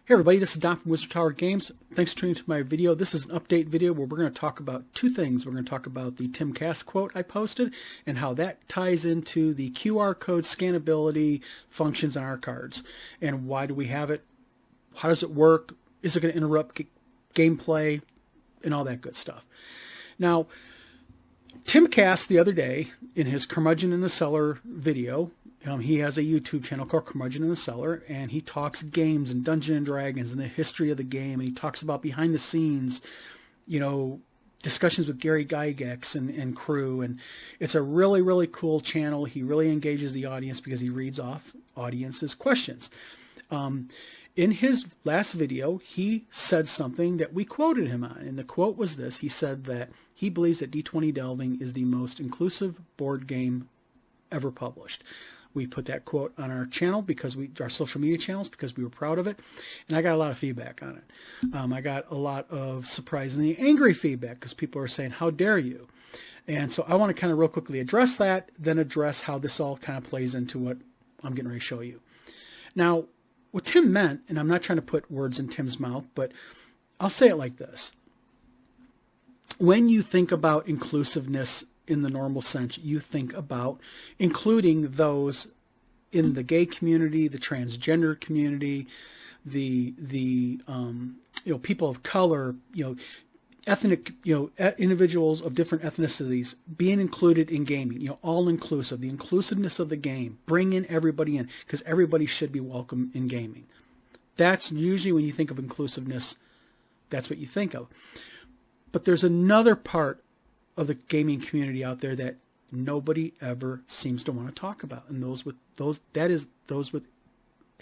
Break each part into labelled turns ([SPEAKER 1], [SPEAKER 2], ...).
[SPEAKER 1] Hey everybody, this is Don from Wizard Tower Games. Thanks for tuning into my video. This is an update video where we're going to talk about two things. We're going to talk about the Tim Kask quote I posted and how that ties into the QR code scannability functions on our cards. And why do we have it? How does it work? Is it going to interrupt gameplay? And all that good stuff. Now, Tim Kask the other day in his Curmudgeon in the Cellar video, he has a YouTube channel called Curmudgeon in the Cellar, and he talks games and Dungeons and Dragons and the history of the game, and he talks about behind the scenes, discussions with Gary Gygax and crew, and it's a really, really cool channel. He really engages the audience because he reads off audience's questions. In his last video, he said something that we quoted him on, and the quote was this. He said that he believes that D20 Delving is the most inclusive board game ever published. We put that quote on our channel, our social media channels, because we were proud of it, and I got a lot of feedback on it. I got a lot of surprisingly angry feedback because people are saying, "How dare you?" And so I want to kind of real quickly address that, then address how this all kind of plays into what I'm getting ready to show you. Now, what Tim meant, and I'm not trying to put words in Tim's mouth, but I'll say it like this. When you think about inclusiveness in the normal sense, you think about including those in the gay community, the transgender community, the people of color, ethnic, individuals of different ethnicities being included in gaming, all inclusive, the inclusiveness of the game, bring in everybody in, because everybody should be welcome in gaming. That's usually when you think of inclusiveness, that's what you think of. But there's another part of the gaming community out there that nobody ever seems to want to talk about, and those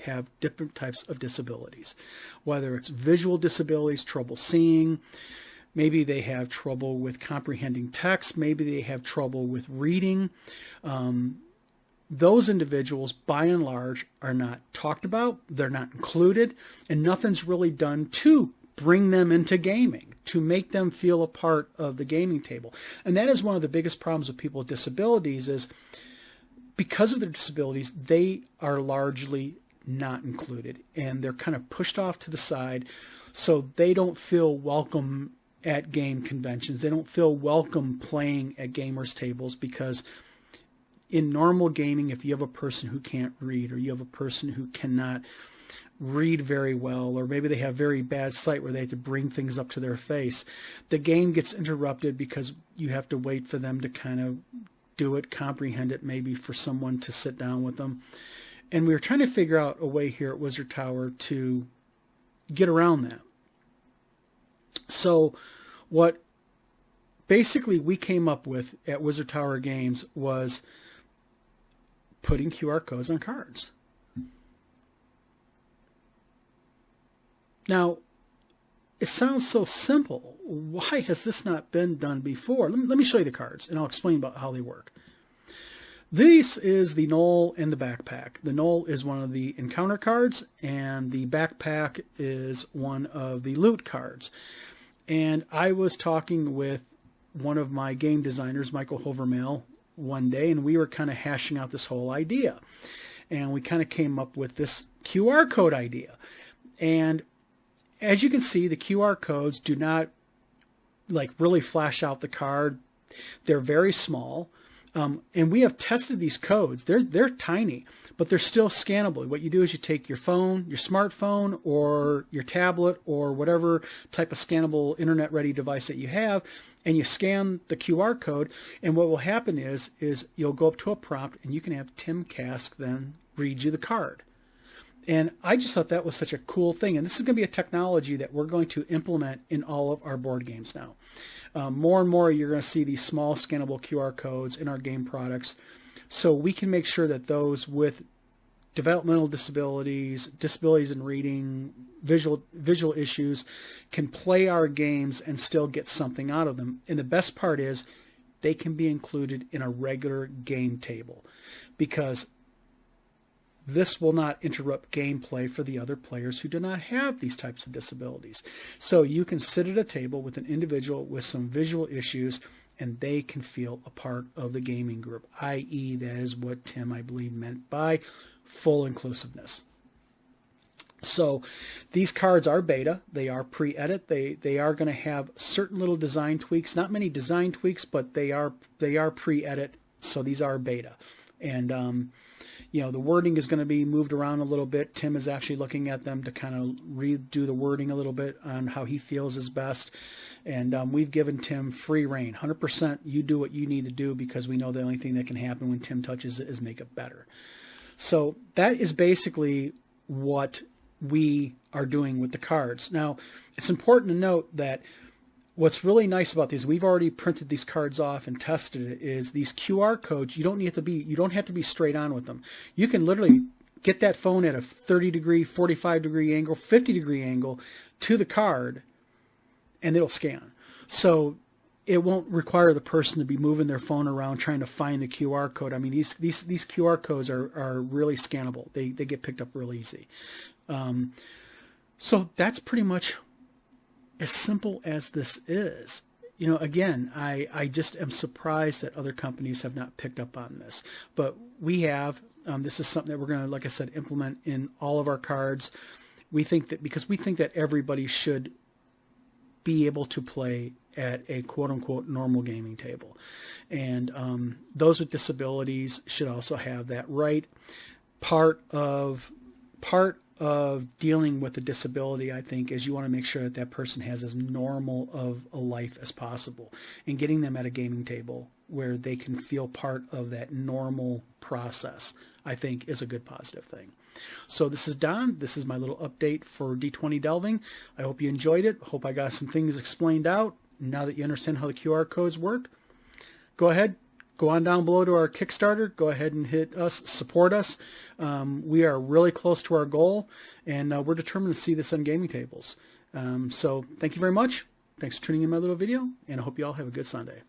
[SPEAKER 1] have different types of disabilities, whether it's visual disabilities, trouble seeing, maybe they have trouble with comprehending text, maybe they have trouble with reading. Those individuals, by and large, are not talked about, they're not included, and nothing's really done to bring them into gaming, to make them feel a part of the gaming table. And that is one of the biggest problems with people with disabilities, is because of their disabilities, they are largely not included, and they're kind of pushed off to the side, so they don't feel welcome at game conventions. They don't feel welcome playing at gamers tables, because in normal gaming, if you have a person who can't read, or you have a person who cannot read very well, or maybe they have very bad sight where they have to bring things up to their face, the game gets interrupted because you have to wait for them to kind of do it, comprehend it, maybe for someone to sit down with them. And we were trying to figure out a way here at Wizard Tower to get around that. So what basically we came up with at Wizard Tower Games was putting QR codes on cards. Now, it sounds so simple. Why has this not been done before? Let me show you the cards, and I'll explain about how they work. This is the Knoll and the Backpack. The Knoll is one of the encounter cards, and the Backpack is one of the loot cards. And I was talking with one of my game designers, Michael Hovermail, one day, and we were kind of hashing out this whole idea. And we kind of came up with this QR code idea. And as you can see, the QR codes do not really flash out the card. They're very small. And we have tested these codes. They're tiny, but they're still scannable. What you do is you take your phone, your smartphone, or your tablet, or whatever type of scannable internet-ready device that you have, and you scan the QR code. And what will happen is you'll go up to a prompt, and you can have Tim Kask then read you the card. And I just thought that was such a cool thing. And this is going to be a technology that we're going to implement in all of our board games now. More and more, you're going to see these small scannable QR codes in our game products, so we can make sure that those with developmental disabilities, disabilities in reading, visual issues, can play our games and still get something out of them. And the best part is they can be included in a regular game table, because this will not interrupt gameplay for the other players who do not have these types of disabilities. So you can sit at a table with an individual with some visual issues, and they can feel a part of the gaming group, i.e. that is what Tim, I believe, meant by full inclusiveness. So these cards are beta. They are pre-edit. They are going to have certain little design tweaks. Not many design tweaks, but they are pre-edit. So these are beta. And you know, the wording is going to be moved around a little bit. Tim is actually looking at them to kind of redo the wording a little bit on how he feels is best. And we've given Tim free reign. 100% you do what you need to do, because we know the only thing that can happen when Tim touches it is make it better. So that is basically what we are doing with the cards. Now, it's important to note that what's really nice about these, we've already printed these cards off and tested it, is these QR codes, you don't have to be straight on with them. You can literally get that phone at a 30-degree, 45-degree angle, 50-degree angle to the card, and it'll scan. So it won't require the person to be moving their phone around trying to find the QR code. I mean, these QR codes are really scannable. They get picked up real easy. So that's pretty much as simple as this is. You know, again, I just am surprised that other companies have not picked up on this. But we have. This is something that we're going to, like I said, implement in all of our cards. We think that because we think that everybody should be able to play at a quote-unquote normal gaming table. And those with disabilities should also have that right. Part of dealing with a disability, I think, is you want to make sure that that person has as normal of a life as possible, and getting them at a gaming table where they can feel part of that normal process, I think, is a good positive thing. So this is Don. This is my little update for D20 Delving. I hope you enjoyed it. Hope I got some things explained out. Now that you understand how the QR codes work, go ahead. Go on down below to our Kickstarter. Go ahead and hit us, support us. We are really close to our goal, and we're determined to see this on gaming tables. So thank you very much. Thanks for tuning in my little video, and I hope you all have a good Sunday.